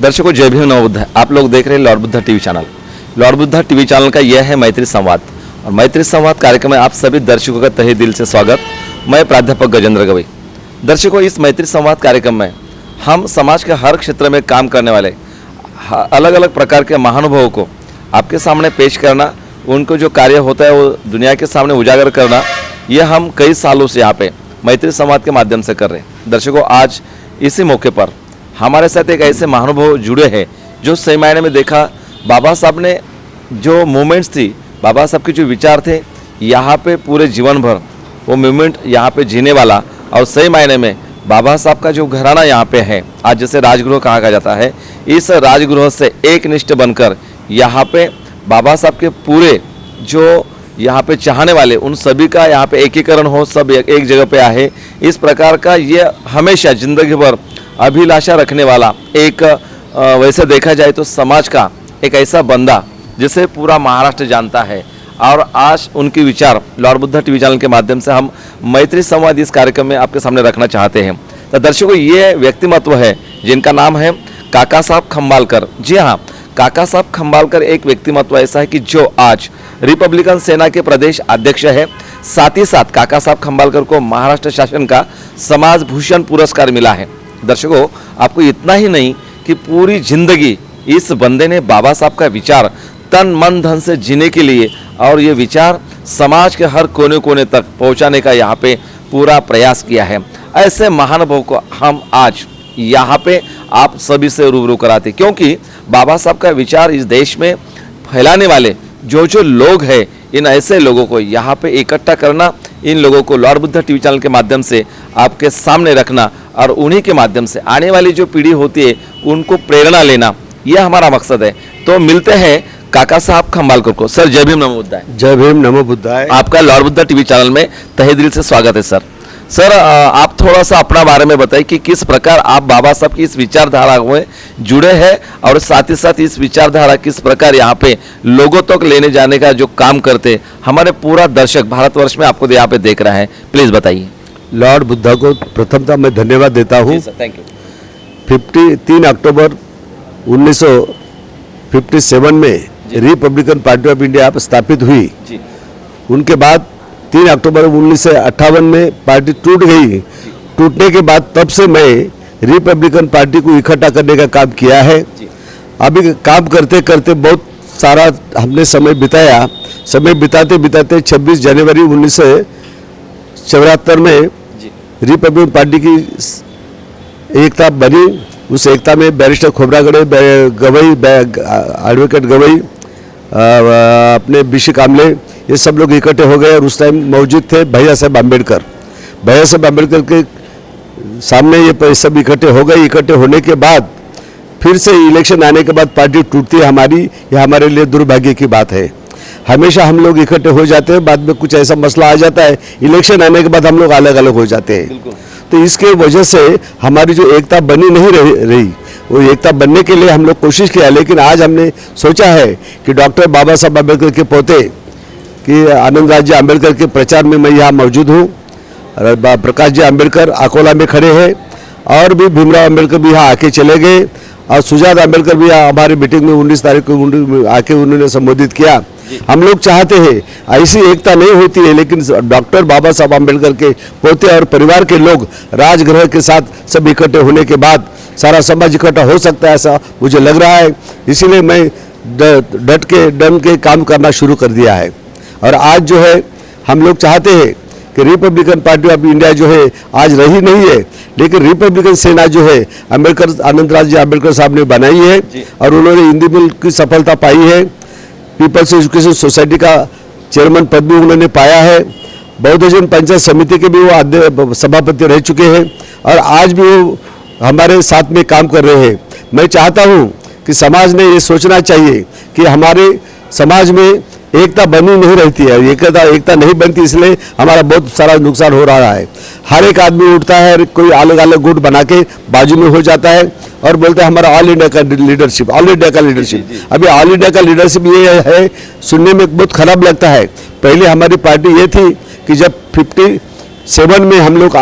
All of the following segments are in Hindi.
दर्शकों जय भीम नमो बुद्ध। आप लोग देख रहे हैं Lord Buddha TV channel. Lord Buddha TV channel का यह है मैत्री संवाद और मैत्री संवाद कार्यक्रम में आप सभी दर्शकों का तहे दिल से स्वागत। मैं प्राध्यापक गजेंद्र गवई। दर्शकों इस मैत्री संवाद कार्यक्रम में हम समाज के हर क्षेत्र में काम करने वाले अलग अलग प्रकार के महानुभावों को आपके सामने पेश करना, उनको जो कार्य होता है वो दुनिया के सामने उजागर करना, यह हम कई सालों से यहाँ पे मैत्री संवाद के माध्यम से कर रहे हैं। दर्शकों आज इसी मौके पर हमारे साथ एक ऐसे महानुभाव जुड़े हैं जो सही मायने में देखा बाबा साहब ने जो मूवमेंट्स थी, बाबा साहब के जो विचार थे, यहाँ पे पूरे जीवन भर वो मूवमेंट यहाँ पे जीने वाला और सही मायने में बाबा साहब का जो घराना यहाँ पे है, आज जैसे राजगृह कहा जाता है, इस राजगृह से एक निष्ठ बनकर यहाँ पे बाबा साहब के पूरे जो यहाँ पे चाहने वाले उन सभी का यहाँ पे एकीकरण हो, सब एक जगह पे आए, इस प्रकार का ये हमेशा जिंदगी भर अभिलाषा रखने वाला एक वैसे देखा जाए तो समाज का एक ऐसा बंदा जिसे पूरा महाराष्ट्र जानता है। और आज उनके विचार लॉर्ड बुद्धा टीवी चैनल के माध्यम से हम मैत्री संवाद इस कार्यक्रम में आपके सामने रखना चाहते हैं। तो दर्शकों ये व्यक्तिमत्व है जिनका नाम है काका साहब खंबालकर। जी हाँ, काका साहब खंबालकर एक व्यक्तिमत्व ऐसा है कि जो आज रिपब्लिकन सेना के प्रदेश अध्यक्ष है। साथ ही साथ काका साहब खंबालकर को महाराष्ट्र शासन का समाज भूषण पुरस्कार मिला है। दर्शकों आपको इतना ही नहीं कि पूरी जिंदगी इस बंदे ने बाबा साहब का विचार तन मन धन से जीने के लिए और ये विचार समाज के हर कोने कोने तक पहुंचाने का यहाँ पे पूरा प्रयास किया है। ऐसे महानुभाव को हम आज यहाँ पे आप सभी से रूबरू कराते, क्योंकि बाबा साहब का विचार इस देश में फैलाने वाले जो लोग हैं, इन ऐसे लोगों को यहाँ पे इकट्ठा करना, इन लोगों को लॉर्ड बुद्धा टीवी चैनल के माध्यम से आपके सामने रखना और उन्हीं के माध्यम से आने वाली जो पीढ़ी होती है उनको प्रेरणा लेना, यह हमारा मकसद है। तो मिलते हैं काका साहब खंबालकर को। सर जय भीम नमो बुद्धाय। जय भीम नमो बुद्धाय। आपका लॉर्ड बुद्धा टीवी चैनल में तहे दिल से स्वागत है। सर आप थोड़ा सा अपना बारे में बताइए कि किस प्रकार आप बाबा साहब की इस विचारधारा में जुड़े हैं और साथ ही साथ इस विचारधारा किस प्रकार यहाँ पे लोगों तक लेने जाने का जो काम करते हमारे पूरा दर्शक भारतवर्ष में आपको यहाँ पे देख रहा है, प्लीज बताइए। लॉर्ड बुद्धा को प्रथमतः मैं धन्यवाद देता हूँ। Thank you. 3 अक्टूबर 1957 में रिपब्लिकन पार्टी ऑफ इंडिया स्थापित हुई जी। उनके बाद 3 अक्टूबर 1958 में पार्टी टूट गई। टूटने के बाद तब से मैं रिपब्लिकन पार्टी को इकट्ठा करने का काम किया है। अभी काम करते करते बहुत सारा हमने समय बिताया। समय बिताते बिताते 26 जनवरी 1974 में रिपब्लिकन पार्टी की एकता बनी। उस एकता में बैरिस्टर खोबरागड़े गवई, एडवोकेट गवई, अपने बीसी कामले, ये सब लोग इकट्ठे हो गए और उस टाइम मौजूद थे भैया साहब अम्बेडकर। भैया साहब अम्बेडकर के सामने ये सब इकट्ठे हो गए। इकट्ठे होने के बाद फिर से इलेक्शन आने के बाद पार्टी टूटती है हमारी, यह हमारे लिए दुर्भाग्य की बात है। हमेशा हम लोग इकट्ठे हो जाते हैं, बाद में कुछ ऐसा मसला आ जाता है, इलेक्शन आने के बाद हम लोग अलग अलग हो जाते हैं। तो इसके वजह से हमारी जो एकता बनी नहीं रही वो एकता बनने के लिए हम लोग कोशिश किया। लेकिन आज हमने सोचा है कि डॉक्टर बाबा साहब अम्बेडकर के पोते कि आनंद राज जी अम्बेडकर के प्रचार में मैं यहाँ मौजूद हूँ। प्रकाश जी अम्बेडकर अकोला में खड़े हैं और भी भीमराव अम्बेडकर भी यहाँ आके चले गए और सुजाता अम्बेडकर भी हमारी मीटिंग में 19 तारीख को आके उन्होंने संबोधित किया। हम लोग चाहते हैं ऐसी एकता नहीं होती है, लेकिन डॉक्टर बाबा साहब अम्बेडकर के पोते और परिवार के लोग राजगृह के साथ सब इकट्ठे होने के बाद सारा समाज इकट्ठा हो सकता है, ऐसा मुझे लग रहा है। इसीलिए मैं डट के काम करना शुरू कर दिया है। और आज जो है हम लोग चाहते हैं कि रिपब्लिकन पार्टी ऑफ इंडिया जो है आज रही नहीं है, लेकिन रिपब्लिकन सेना जो है अम्बेडकर आनंदराज जी अम्बेडकर साहब ने बनाई है और उन्होंने हिंदी बिल की सफलता पाई है। पीपल्स एजुकेशन सोसाइटी का चेयरमैन पद भी उन्होंने पाया है। बहुजन पंचायत समिति के भी वो सभापति रह चुके हैं और आज भी वो हमारे साथ में काम कर रहे हैं। मैं चाहता हूँ कि समाज ने ये सोचना चाहिए कि हमारे समाज में एकता बनी नहीं रहती है, एकता नहीं बनती, इसलिए हमारा बहुत सारा नुकसान हो रहा है। हर एक आदमी उठता है, कोई अलग अलग गुट बना के बाजू में हो जाता है और बोलते हैं हमारा ऑल इंडिया का लीडरशिप, ऑल इंडिया का लीडरशिप। अभी ऑल इंडिया का लीडरशिप ये है, सुनने में बहुत खराब लगता है। पहले हमारी पार्टी ये थी कि जब 57 में हम लोग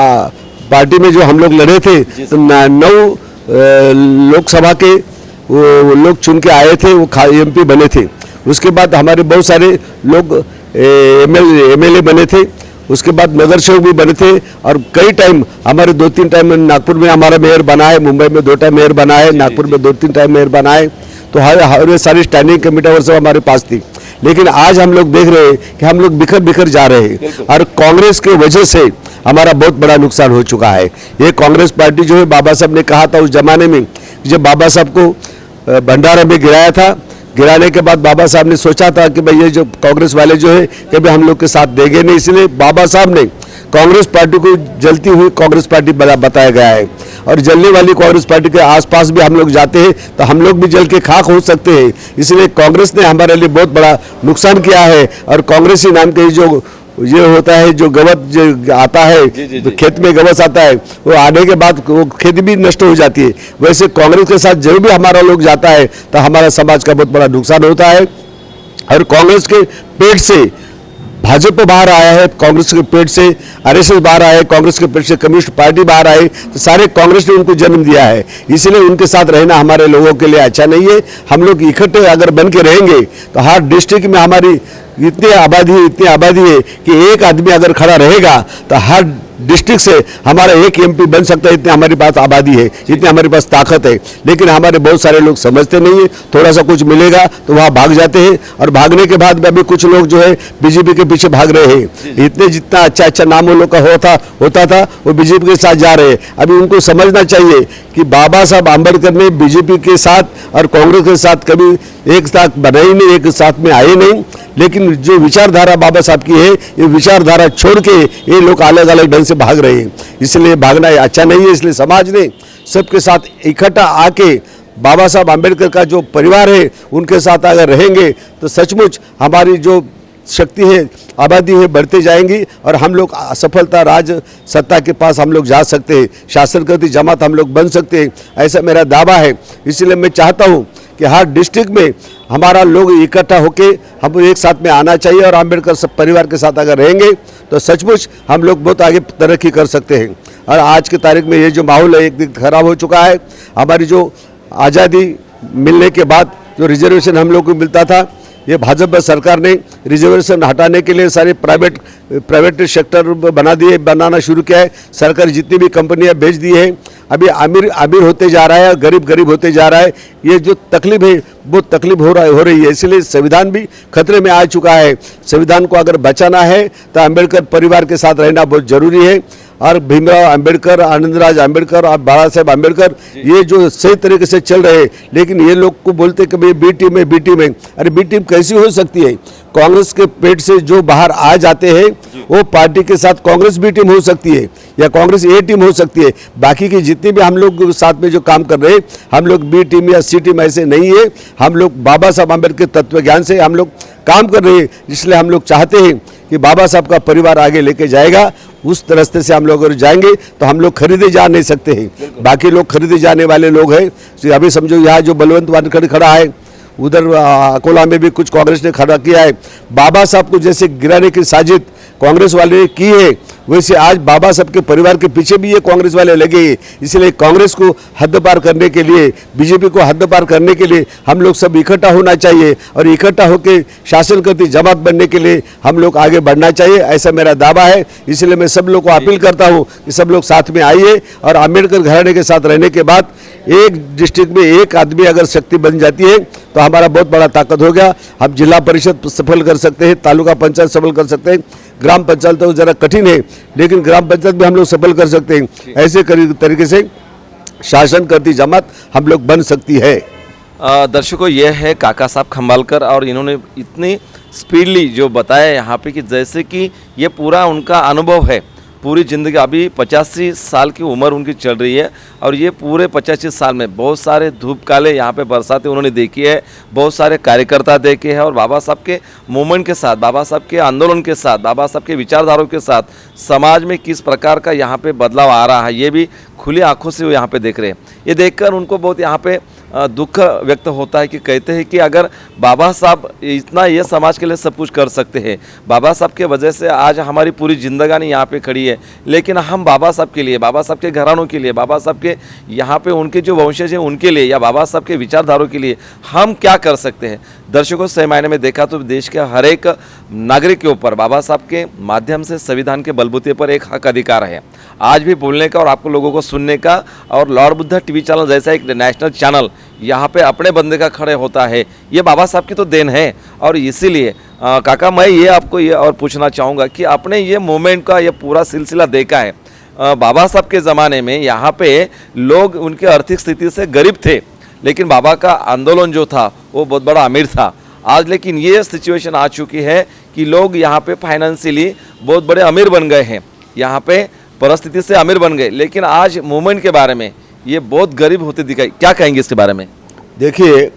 पार्टी में जो हम लोग लड़े थे तो 9 लोकसभा के वो लोग चुन के आए थे, वो MP बने थे। उसके बाद हमारे बहुत सारे लोग MLA बने थे, उसके बाद नगर सेवक भी बने थे, और कई टाइम हमारे 2-3 टाइम नागपुर में हमारा मेयर बना है, मुंबई में 2 टाइम मेयर बना है, नागपुर में 2-3 टाइम मेयर बना है। तो हर सारी स्टैंडिंग कमेटी और सब हमारे पास थी। लेकिन आज हम लोग देख रहे हैं कि हम लोग बिखर बिखर जा रहे हैं, और कांग्रेस के वजह से हमारा बहुत बड़ा नुकसान हो चुका है। ये कांग्रेस पार्टी जो है, बाबा साहब ने कहा था उस जमाने में, जब बाबा साहब को भंडारा में गिराया था, गिराने के बाद बाबा साहब ने सोचा था कि भाई ये जो कांग्रेस वाले जो है कभी हम लोग के साथ देंगे नहीं, इसलिए बाबा साहब ने कांग्रेस पार्टी को जलती हुई कांग्रेस पार्टी बताया गया है। और जलने वाली कांग्रेस पार्टी के आसपास भी हम लोग जाते हैं तो हम लोग भी जल के खाक हो सकते हैं। इसलिए कांग्रेस ने हमारे लिए बहुत बड़ा नुकसान किया है। और कांग्रेसी नाम के जो ये होता है, जो गवत जो आता है, तो खेत में गवस आता है, वो आने के बाद वो खेती भी नष्ट हो जाती है। वैसे कांग्रेस के साथ जब भी हमारा लोग जाता है तो हमारा समाज का बहुत बड़ा नुकसान होता है। और कांग्रेस के पेट से भाजपा बाहर आया है, कांग्रेस के पेट से RSS बाहर आया है, कांग्रेस के पेट से कम्युनिस्ट पार्टी बाहर आई, तो सारे कांग्रेस ने उनको जन्म दिया है। इसलिए उनके साथ रहना हमारे लोगों के लिए अच्छा नहीं है। हम लोग इकट्ठे अगर बन के रहेंगे तो हर डिस्ट्रिक्ट में हमारी इतनी आबादी है कि एक आदमी अगर खड़ा रहेगा तो हर डिस्ट्रिक्ट से हमारा एक MP बन सकता है। इतनी हमारे पास आबादी है, इतनी हमारे पास ताकत है। लेकिन हमारे बहुत सारे लोग समझते नहीं है, थोड़ा सा कुछ मिलेगा तो वहाँ भाग जाते हैं, और भागने के बाद भी अभी कुछ लोग जो है BJP के पीछे भाग रहे हैं। इतने जितना अच्छा नाम लोग का होता था वो BJP के साथ जा रहे हैं। अभी उनको समझना चाहिए कि बाबा साहब आम्बेडकर ने BJP के साथ और कांग्रेस के साथ कभी एक साथ बने ही नहीं, एक साथ में आए नहीं। लेकिन जो विचारधारा बाबा साहब की है, ये विचारधारा छोड़ के ये लोग अलग अलग ढंग से भाग रहे हैं। इसलिए भागना अच्छा नहीं है। इसलिए समाज ने सबके साथ इकट्ठा आके बाबा साहब आम्बेडकर का जो परिवार है उनके साथ अगर रहेंगे तो सचमुच हमारी जो शक्ति है, आबादी है, बढ़ते जाएंगी, और हम लोग असफलता राज सत्ता के पास हम लोग जा सकते हैं, शासन करती जमात हम लोग बन सकते हैं, ऐसा मेरा दावा है। इसलिए मैं चाहता हूँ कि हर डिस्ट्रिक्ट में हमारा लोग इकट्ठा होके हम एक साथ में आना चाहिए, और आम्बेडकर सब परिवार के साथ अगर रहेंगे तो सचमुच हम लोग बहुत आगे तरक्की कर सकते हैं। और आज की तारीख में ये जो माहौल है एक दिन खराब हो चुका है। हमारी जो आज़ादी मिलने के बाद जो रिजर्वेशन हम लोग को मिलता था, ये भाजपा सरकार ने रिजर्वेशन हटाने के लिए सारे प्राइवेट सेक्टर बनाना शुरू किया है। सरकार जितनी भी कंपनियां बेच दी है, अभी अमीर होते जा रहा है, गरीब होते जा रहा है। ये जो तकलीफ है वो तकलीफ हो रही है। इसलिए संविधान भी खतरे में आ चुका है। संविधान को अगर बचाना है तो अम्बेडकर परिवार के साथ रहना बहुत जरूरी है। और भीमराव अम्बेडकर, आनंदराज अम्बेडकर और बाबा साहेब अम्बेडकर ये जो सही तरीके से चल रहे हैं, लेकिन ये लोग को बोलते कि भाई बी टीम है। अरे बी टीम कैसी हो सकती है? कांग्रेस के पेट से जो बाहर आ जाते हैं वो पार्टी के साथ कांग्रेस बी टीम हो सकती है या कांग्रेस A टीम हो सकती है। बाकी की जितनी भी हम लोग साथ में जो काम कर रहे हैं, हम लोग बी टीम या C टीम ऐसे नहीं है। हम लोग बाबा साहब अम्बेडकर के तत्व ज्ञान से हम लोग काम कर रहे हैं। इसलिए हम लोग चाहते हैं कि बाबा साहब का परिवार आगे लेके जाएगा, उस रास्ते से हम लोग अगर जाएंगे तो हम लोग खरीदे जा नहीं सकते हैं। बाकी लोग खरीदे जाने वाले लोग हैं। तो अभी समझो यहाँ जो बलवंत वानखड़े खड़ा है, उधर अकोला में भी कुछ कांग्रेस ने खड़ा किया है। बाबा साहब को जैसे गिराने की साजिश कांग्रेस वाले ने की है, वैसे आज बाबा साहब के परिवार के पीछे भी ये कांग्रेस वाले लगे हैं। इसलिए कांग्रेस को हद पार करने के लिए, BJP को हद पार करने के लिए हम लोग सब इकट्ठा होना चाहिए, और इकट्ठा होकर शासन करती जमात बनने के लिए हम लोग आगे बढ़ना चाहिए, ऐसा मेरा दावा है। इसलिए मैं सब लोग को अपील करता हूँ कि सब लोग साथ में आइए, और अम्बेडकर घराने के साथ रहने के बाद एक डिस्ट्रिक्ट में एक आदमी अगर शक्ति बन जाती है तो हमारा बहुत बड़ा ताकत हो गया। हम जिला परिषद सफल कर सकते हैं, तालुका पंचायत सफल कर सकते हैं, ग्राम पंचायत तो ज़रा कठिन है, लेकिन ग्राम पंचायत भी हम लोग सफल कर सकते हैं। ऐसे तरीके से शासन करती जमात हम लोग बन सकती है। दर्शकों, ये है काका साहब खंबालकर, और इन्होंने इतनी स्पीडली जो बताया यहाँ पे कि जैसे कि ये पूरा उनका अनुभव है। पूरी ज़िंदगी, अभी 85 साल की उम्र उनकी चल रही है, और ये पूरे 85 साल में बहुत सारे धूप काले यहाँ पे बरसातें उन्होंने देखी है, बहुत सारे कार्यकर्ता देखे हैं, और बाबा साहब के मूवमेंट के साथ, बाबा साहब के आंदोलन के साथ, बाबा साहब के विचारधाराओं के साथ समाज में किस प्रकार का यहाँ पे बदलाव आ रहा है, ये भी खुली आंखों से वो यहाँ पे देख रहे हैं। ये देखकर उनको बहुत यहाँ पे दुख व्यक्त होता है कि कहते हैं कि अगर बाबा साहब इतना ये समाज के लिए सब कुछ कर सकते हैं, बाबा साहब के वजह से आज हमारी पूरी जिंदगानी यहाँ पे खड़ी है, लेकिन हम बाबा साहब के लिए, बाबा साहब के घरानों के लिए, बाबा साहब के यहाँ पे उनके जो वंशज हैं उनके लिए या बाबा साहब के विचारधारों के लिए हम क्या कर सकते हैं। दर्शकों, सही मायने में देखा तो देश के हर एक नागरिक के ऊपर बाबा साहब के माध्यम से संविधान के बलबूते पर एक हक अधिकार है आज भी बोलने का और आपको लोगों को सुनने का। और लॉर्ड बुद्धा टीवी चैनल जैसा एक नेशनल चैनल यहाँ पे अपने बंदे का खड़े होता है, ये बाबा साहब की तो देन है। और इसीलिए काका मैं ये आपको ये और पूछना चाहूँगा कि आपने ये मूवमेंट का ये पूरा सिलसिला देखा है। बाबा साहब के ज़माने में यहाँ पे लोग उनके आर्थिक स्थिति से गरीब थे, लेकिन बाबा का आंदोलन जो था वो बहुत बड़ा अमीर था। आज लेकिन ये सिचुएशन आ चुकी है कि लोग यहाँ पे फाइनेंशियली बहुत बड़े अमीर बन गए हैं, यहाँ पे परिस्थिति से अमीर बन गए, लेकिन आज मूवमेंट के बारे में ये बहुत गरीब होते दिखाई। क्या कहेंगे इसके बारे में? देखिए,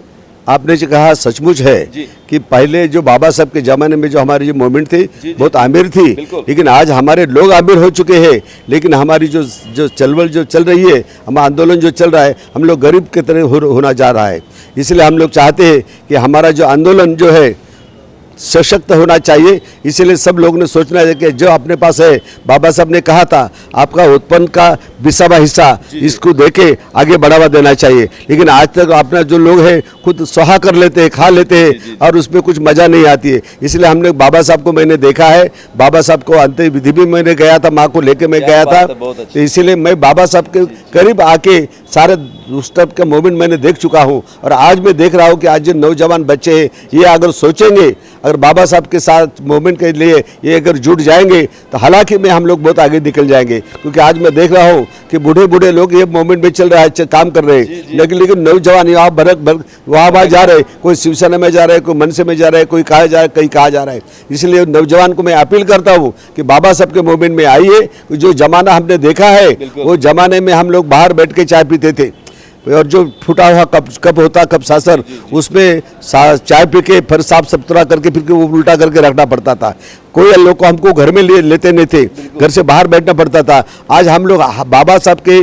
आपने जो कहा सचमुच है कि पहले जो बाबा साहब के ज़माने में जो हमारी जो मूवमेंट थी बहुत आमिर थी, लेकिन आज हमारे लोग आमिर हो चुके हैं, लेकिन हमारी जो चलवल जो चल रही है, हमारा आंदोलन जो चल रहा है, हम लोग गरीब की तरह होना जा रहा है। इसलिए हम लोग चाहते हैं कि हमारा जो आंदोलन जो है सशक्त होना चाहिए। इसीलिए सब लोग ने सोचना है कि जो अपने पास है, बाबा साहब ने कहा था आपका उत्पन्न का 20वां हिस्सा इसको देके आगे बढ़ावा देना चाहिए, लेकिन आज तक अपना जो लोग हैं खुद स्वाहा कर लेते हैं, खा लेते हैं और उसमें कुछ मज़ा नहीं आती है। इसलिए हमने बाबा साहब को मैंने देखा है, बाबा साहब को अंतिम विधि भी मैंने गया था, माँ को लेके मैं गया था, तो इसीलिए मैं बाबा साहब के करीब आके सारे उस टाइप का मूवमेंट मैंने देख चुका हूँ। और आज मैं देख रहा हूँ कि आज जो नौजवान बच्चे हैं ये अगर सोचेंगे, अगर बाबा साहब के साथ मूवमेंट के लिए ये अगर जुट जाएंगे तो हालांकि में हम लोग बहुत आगे निकल जाएंगे। क्योंकि आज मैं देख रहा हूँ कि बूढ़े बूढ़े लोग ये मूवमेंट में चल रहा है, काम कर रहे हैं, लेकिन नौजवान यहाँ वहाँ जा रहे, कोई शिवसेना में जा रहे, कोई मनसे में जा रहे, कोई कहा जा रहा है, कहीं कहा जा रहा है। इसलिए नौजवान को मैं अपील करता हूँ कि बाबा साहब के मूवमेंट में आइए। जो जमाना हमने देखा है वो जमाने में हम लोग बाहर बैठ के चाय पीते थे, और जो फूटा हुआ कप होता कप सासर, उसमें चाय पी के फिर साफ सुथरा करके फिर वो उल्टा करके रखना पड़ता था। कोई लोग को हमको घर में लेते नहीं थे, घर से बाहर बैठना पड़ता था। आज हम लोग बाबा साहब के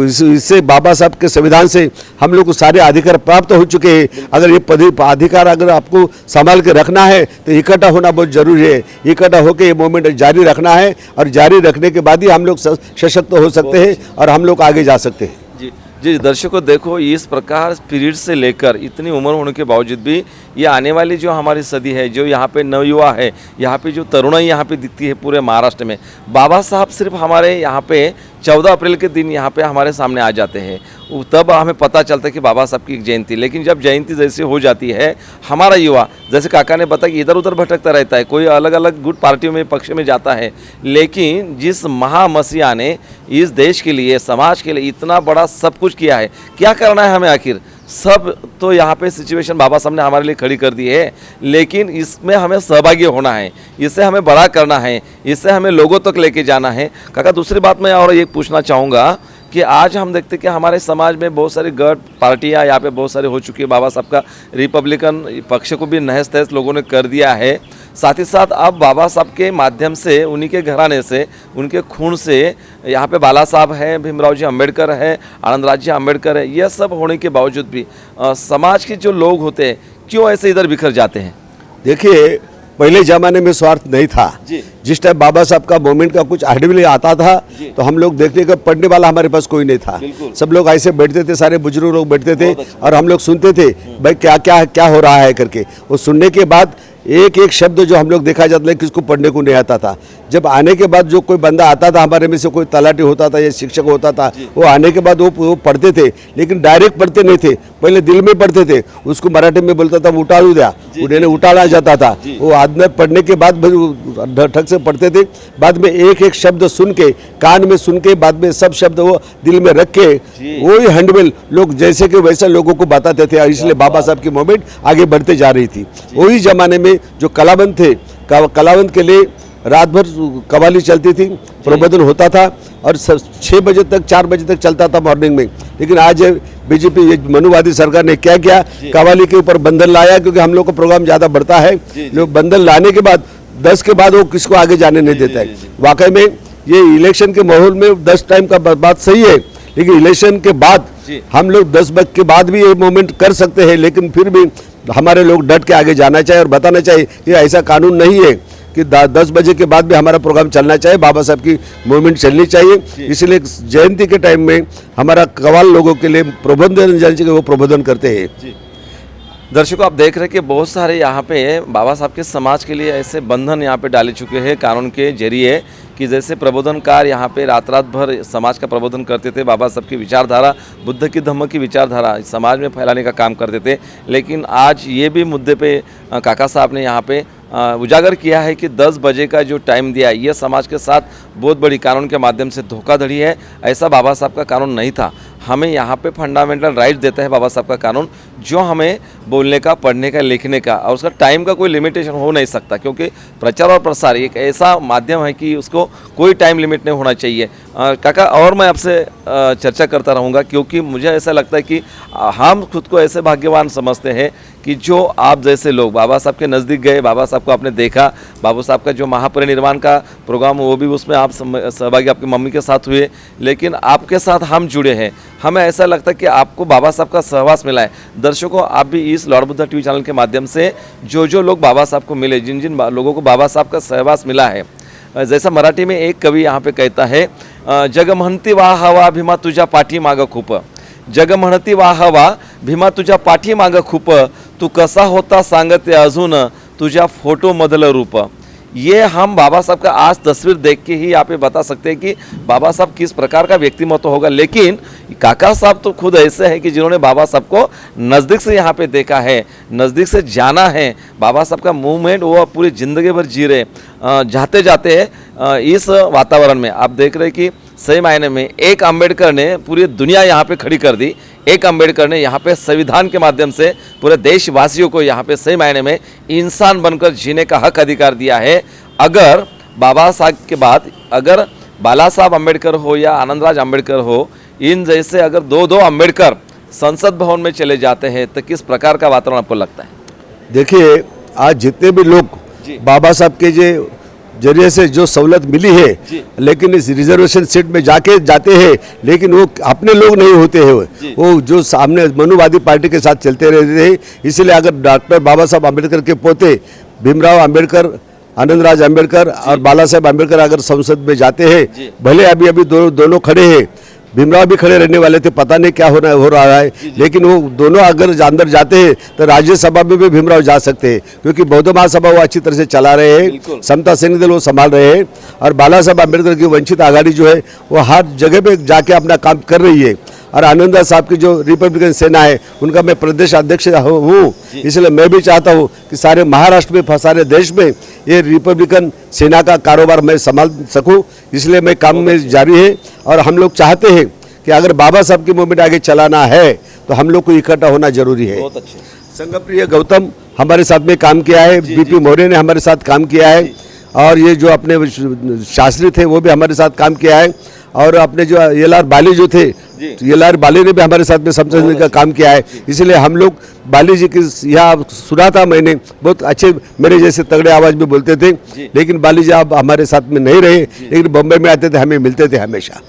इससे बाबा साहब के संविधान से हम लोग को सारे अधिकार प्राप्त हो चुके हैं। अगर ये अधिकार अगर आपको संभाल के रखना है तो इकट्ठा होना बहुत जरूरी है। इकट्ठा होकर ये मूवमेंट जारी रखना है, और जारी रखने के बाद ही हम लोग सशक्त हो सकते हैं और हम लोग आगे जा सकते हैं। जी दर्शकों, देखो इस प्रकार पीरियड से लेकर इतनी उम्र होने के बावजूद भी ये आने वाली जो हमारी सदी है, जो यहाँ पे नवयुवा है, यहाँ पे जो तरुणाई यहाँ पे दिखती है पूरे महाराष्ट्र में, बाबा साहब सिर्फ हमारे यहाँ पे 14 अप्रैल के दिन यहाँ पे हमारे सामने आ जाते हैं, तब हमें पता चलता है कि बाबा साहब की जयंती। लेकिन जब जयंती जैसे हो जाती है, हमारा युवा जैसे काका ने बताया कि इधर उधर भटकता रहता है, कोई अलग अलग गुट पार्टियों में पक्ष में जाता है, लेकिन जिस महामसीहा ने इस देश के लिए, समाज के लिए इतना बड़ा सब कुछ किया है, क्या करना है हमें आखिर? सब तो यहाँ पे सिचुएशन बाबा साहब ने हमारे लिए खड़ी कर दी है, लेकिन इसमें हमें सहभागी होना है, इससे हमें बड़ा करना है, इससे हमें लोगों तक लेके जाना है। काका, दूसरी बात मैं और ये पूछना चाहूँगा कि आज हम देखते हैं कि हमारे समाज में बहुत सारी गट पार्टियाँ यहाँ पे बहुत सारी हो चुकी है। बाबा साहब का रिपब्लिकन पक्ष को भी नहस तहस लोगों ने कर दिया है। साथ ही साथ अब बाबा साहब के माध्यम से, उन्हीं के घराने से, उनके खून से यहाँ पे बाला साहब हैं, भीमराव जी अम्बेडकर है, आनंदराज जी अम्बेडकर है, यह सब होने के बावजूद भी समाज के जो लोग होते हैं क्यों ऐसे इधर बिखर जाते हैं? देखिए, पहले ज़माने में स्वार्थ नहीं था। जिस टाइम बाबा साहब का मूवमेंट का कुछ आर्टिकल आता था तो हम लोग देखने का पढ़ने वाला हमारे पास कोई नहीं था। सब लोग ऐसे बैठते थे, सारे बुजुर्ग लोग बैठते थे और हम लोग सुनते थे भाई क्या क्या क्या हो रहा है करके। वो सुनने के बाद एक एक शब्द जो हम लोग देखा जाता है किसको पढ़ने को नहीं आता था। जब आने के बाद जो कोई बंदा आता था, हमारे में से कोई तलाटी होता था या शिक्षक होता था, वो आने के बाद वो पढ़ते थे, लेकिन डायरेक्ट पढ़ते नहीं थे, पहले दिल में पढ़ते थे। उसको मराठी में बोलता था उठाड़ू दिया, उन्हें उठाड़ा जाता था। वो आदमी पढ़ने के बाद ठग से पढ़ते थे, बाद में एक एक शब्द सुन के, कान में सुन के, बाद में सब शब्द वो दिल में रख के वही हैंडबिल लोग जैसे कि वैसे लोगों को बताते थे। इसलिए बाबा साहब की मूवमेंट आगे बढ़ते जा रही थी। वही जमाने में जो कलावंत थे, कलावंत के लिए रात भर कवाली चलती थी, प्रबोधन होता था और 6 बजे तक 4 बजे तक चलता था मॉर्निंग में। लेकिन आज बीजेपी, ये मनुवादी सरकार ने क्या किया, कवाली के ऊपर बंधन लाया, क्योंकि हम लोग का प्रोग्राम ज़्यादा बढ़ता है। लोग बंधन लाने के बाद 10 के बाद वो किसको आगे जाने नहीं देता है। वाकई में ये इलेक्शन के माहौल में 10 टाइम का बात सही है, लेकिन इलेक्शन के बाद जी। हम लोग 10 वक्त के बाद भी ये मूवमेंट कर सकते हैं, लेकिन फिर भी हमारे लोग डट के आगे जाना चाहिए और बताना चाहिए कि ऐसा कानून नहीं है कि 10 बजे के बाद भी हमारा प्रोग्राम चलना चाहिए, बाबा साहब की मूवमेंट चलनी चाहिए। इसलिए जयंती के टाइम में हमारा कवाल लोगों के लिए प्रबंधन जाना चाहिए, वो प्रबंधन करते हैं। दर्शकों, आप देख रहे हैं कि बहुत सारे यहाँ पे बाबा साहब के समाज के लिए ऐसे बंधन यहाँ पे डाले चुके हैं कानून के जरिए कि जैसे प्रबोधनकार यहाँ पे रात रात भर समाज का प्रबोधन करते थे, बाबा साहब की विचारधारा, बुद्ध की धम्म की विचारधारा समाज में फैलाने का काम करते थे। लेकिन आज ये भी मुद्दे पे काका साहब ने यहाँ पे उजागर किया है कि 10 बजे का जो टाइम दिया ये समाज के साथ बहुत बड़ी कानून के माध्यम से धोखाधड़ी है। ऐसा बाबा साहब का कानून नहीं था। हमें यहाँ पे फंडामेंटल राइट देता है बाबा साहब का कानून, जो हमें बोलने का, पढ़ने का, लिखने का, और उसका टाइम का कोई लिमिटेशन हो नहीं सकता, क्योंकि प्रचार और प्रसार एक ऐसा माध्यम है कि उसको कोई टाइम लिमिट नहीं होना चाहिए। काका, और मैं आपसे चर्चा करता रहूँगा, क्योंकि मुझे ऐसा लगता है कि हम खुद को ऐसे भाग्यवान समझते हैं कि जो आप जैसे लोग बाबा साहब के नज़दीक गए, बाबा साहब को आपने देखा, बाबा साहब का जो महापरिनिर्वाण का प्रोग्राम वो भी उसमें आप सहभागी आपकी मम्मी के साथ हुए, लेकिन आपके साथ हम जुड़े हैं। हमें ऐसा लगता है कि आपको बाबा साहब का सहवास मिला है। दर्शकों, आप भी इस लॉर्ड बुद्धा टीवी चैनल के माध्यम से जो लोग बाबा साहब को मिले, जिन जिन लोगों को बाबा साहब का सहवास मिला है, जैसा मराठी में एक कवि यहाँ पे कहता है, जग म्हणती वा हवा भीमा तुझ्या पाठी मागं खूप, जग म्हणती वा हवा भीमा तुझ्या पाठी मागं खूप, तू कसा होता सांगते अजून तुझ्या फोटो मधलं रूप। ये हम बाबा साहब का आज तस्वीर देख के ही यहाँ पे बता सकते हैं कि बाबा साहब किस प्रकार का व्यक्तिमत्व होगा। लेकिन काका साहब तो खुद ऐसे हैं कि जिन्होंने बाबा साहब को नज़दीक से यहाँ पे देखा है, नज़दीक से जाना है। बाबा साहब का मूवमेंट वो पूरी ज़िंदगी भर जी रहे, जाते जाते इस वातावरण में आप देख रहे कि सही मायने में एक अम्बेडकर ने पूरी दुनिया यहाँ पे खड़ी कर दी। एक अम्बेडकर ने यहाँ पे संविधान के माध्यम से पूरे देशवासियों को यहाँ पे सही मायने में इंसान बनकर जीने का हक अधिकार दिया है। अगर बाबा साहब के बाद अगर बाला साहब अम्बेडकर हो या आनंदराज अम्बेडकर हो, इन जैसे अगर दो अम्बेडकर संसद भवन में चले जाते हैं तो किस प्रकार का वातावरण आपको लगता है? देखिए, आज जितने भी लोग बाबा साहब के जरिए से जो सहूलत मिली है, लेकिन इस रिजर्वेशन सीट में जाते हैं, लेकिन वो अपने लोग नहीं होते हैं, वो जो सामने मनुवादी पार्टी के साथ चलते रहते हैं। इसलिए अगर डॉक्टर बाबा साहब अम्बेडकर के पोते भीमराव अम्बेडकर, आनंदराज अम्बेडकर और बाला साहब अम्बेडकर अगर संसद में जाते हैं, भले अभी दोनों खड़े हैं, भीमराव भी खड़े रहने वाले थे, पता नहीं क्या हो रहा है, लेकिन वो दोनों अगर अंदर जाते हैं तो राज्यसभा में भी भीमराव जा सकते हैं, क्योंकि बौद्ध महासभा वो अच्छी तरह से चला रहे हैं, समता सैनिक दल वो संभाल रहे हैं, और बाला साहब अम्बेडकर की वंचित आघाड़ी जो है वो हर जगह पे जाके अपना काम कर रही है। और आनंदा साहब की जो रिपब्लिकन सेना है उनका मैं प्रदेश अध्यक्ष हूँ, इसलिए मैं भी चाहता हूँ कि सारे महाराष्ट्र में, सारे देश में ये रिपब्लिकन सेना का कारोबार मैं संभाल सकूँ। इसलिए मैं काम में जारी है, और हम लोग चाहते हैं कि अगर बाबा साहब की मूवमेंट आगे चलाना है तो हम लोग को इकट्ठा होना जरूरी है। बहुत अच्छे। संघप्रिय गौतम हमारे साथ में काम किया है, बीपी मौर्य ने हमारे साथ काम किया है, और ये जो अपने शास्त्री थे वो भी हमारे साथ काम किया है, और अपने जो एल.आर. बाली जो थे, एल.आर. बाली ने भी हमारे साथ में समझने का काम किया है। इसलिए हम लोग बाली जी की यहाँ सुना था मैंने, बहुत अच्छे मेरे जैसे तगड़े आवाज़ में बोलते थे, लेकिन बाली जी अब हमारे साथ में नहीं रहे, लेकिन बम्बई में आते थे, हमें मिलते थे हमेशा।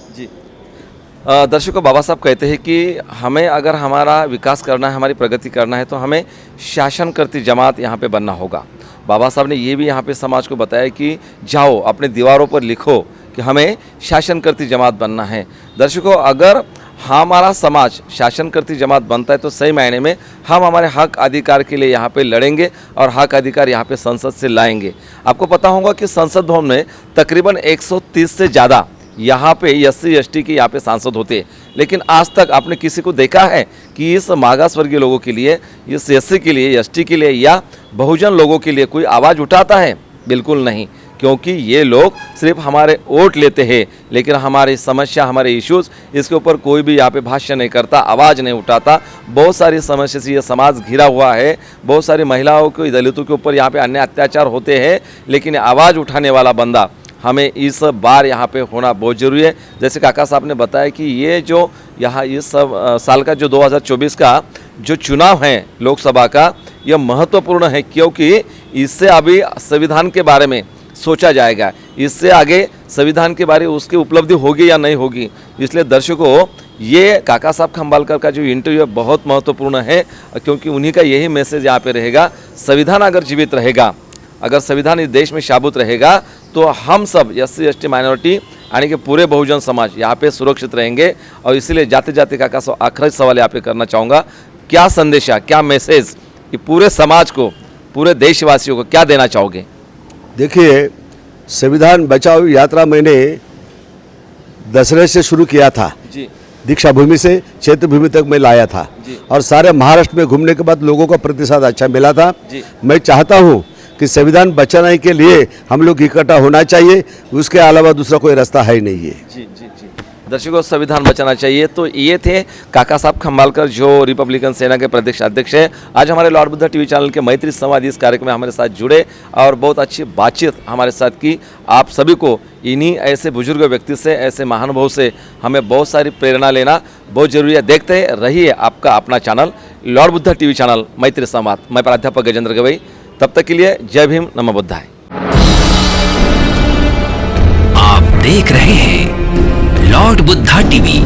दर्शकों, बाबा साहब कहते हैं कि हमें अगर हमारा विकास करना है, हमारी प्रगति करना है, तो हमें शासन करती जमात यहाँ पे बनना होगा। बाबा साहब ने ये भी यहाँ पे समाज को बताया कि जाओ अपने दीवारों पर लिखो कि हमें शासन करती जमात बनना है। दर्शकों, अगर हमारा समाज शासन करती जमात बनता है तो सही मायने में हम हमारे हक अधिकार के लिए यहाँ पे लड़ेंगे और हक अधिकार यहाँ पे संसद से लाएंगे। आपको पता होगा कि संसद भवन में तकरीबन 130 से ज़्यादा यहाँ पे SC ST के यहाँ पे सांसद होते हैं, लेकिन आज तक आपने किसी को देखा है कि इस मागास वर्गीय लोगों के लिए, इस SC के लिए, ST के लिए या बहुजन लोगों के लिए कोई आवाज़ उठाता है? बिल्कुल नहीं, क्योंकि ये लोग सिर्फ हमारे वोट लेते हैं, लेकिन हमारी समस्या, हमारे इश्यूज़, इसके ऊपर कोई भी यहाँ पे भाष्य नहीं करता, आवाज़ नहीं उठाता। बहुत सारी समस्या से ये समाज घिरा हुआ है, बहुत सारी महिलाओं को, दलितों के ऊपर यहाँ पे अन्य अत्याचार होते हैं, लेकिन आवाज़ उठाने वाला बंदा हमें इस बार यहाँ पे होना बहुत ज़रूरी है। जैसे काका साहब ने बताया कि ये जो यहाँ इस साल का जो 2024 का जो चुनाव है लोकसभा का, यह महत्वपूर्ण है, क्योंकि इससे अभी संविधान के बारे में सोचा जाएगा, इससे आगे संविधान के बारे में उसकी उपलब्धि होगी या नहीं होगी। इसलिए दर्शकों, ये काका साहब खंबालकर का जो इंटरव्यू है बहुत महत्वपूर्ण है, क्योंकि उन्हीं का यही मैसेज यहाँ पे रहेगा। संविधान अगर जीवित रहेगा, अगर संविधान इस देश में शाबूत रहेगा, तो हम सब SC ST माइनॉरिटी यानी कि पूरे बहुजन समाज यहाँ पे सुरक्षित रहेंगे। और इसीलिए जाते जाते काका साहब आखिरी सवाल यहाँ पे करना चाहूँगा, क्या संदेशा, क्या मैसेज ये पूरे समाज को, पूरे देशवासियों को क्या देना चाहोगे? देखिए, संविधान बचाओ यात्रा मैंने दशहरे से शुरू किया था। जी दीक्षा भूमि से क्षेत्र भूमि तक मैं लाया था जी। और सारे महाराष्ट्र में घूमने के बाद लोगों का प्रतिसाद अच्छा मिला था। जी। मैं चाहता हूँ कि संविधान बचाने के लिए हम लोग इकट्ठा होना चाहिए, उसके अलावा दूसरा कोई रास्ता है ही नहीं है। जी जी जी। दर्शकों, संविधान बचाना चाहिए। तो ये थे काका साहब खंबालकर, जो रिपब्लिकन सेना के प्रदेश अध्यक्ष हैं। आज हमारे लॉर्ड बुद्धा टीवी चैनल के मैत्री संवाद इस कार्यक्रम में हमारे साथ जुड़े और बहुत अच्छी बातचीत हमारे साथ की। आप सभी को इन्हीं ऐसे बुजुर्ग व्यक्ति से, ऐसे महानुभाव से हमें बहुत सारी प्रेरणा लेना बहुत जरूरी है। देखते रहिए आपका अपना channel Lord Buddha TV channel मैत्री संवाद। मैं प्राध्यापक गजेंद्र गवई। तब तक के लिए जय भीम, नमो बुद्धाय। आप देख रहे हैं लॉर्ड बुद्धा टीवी।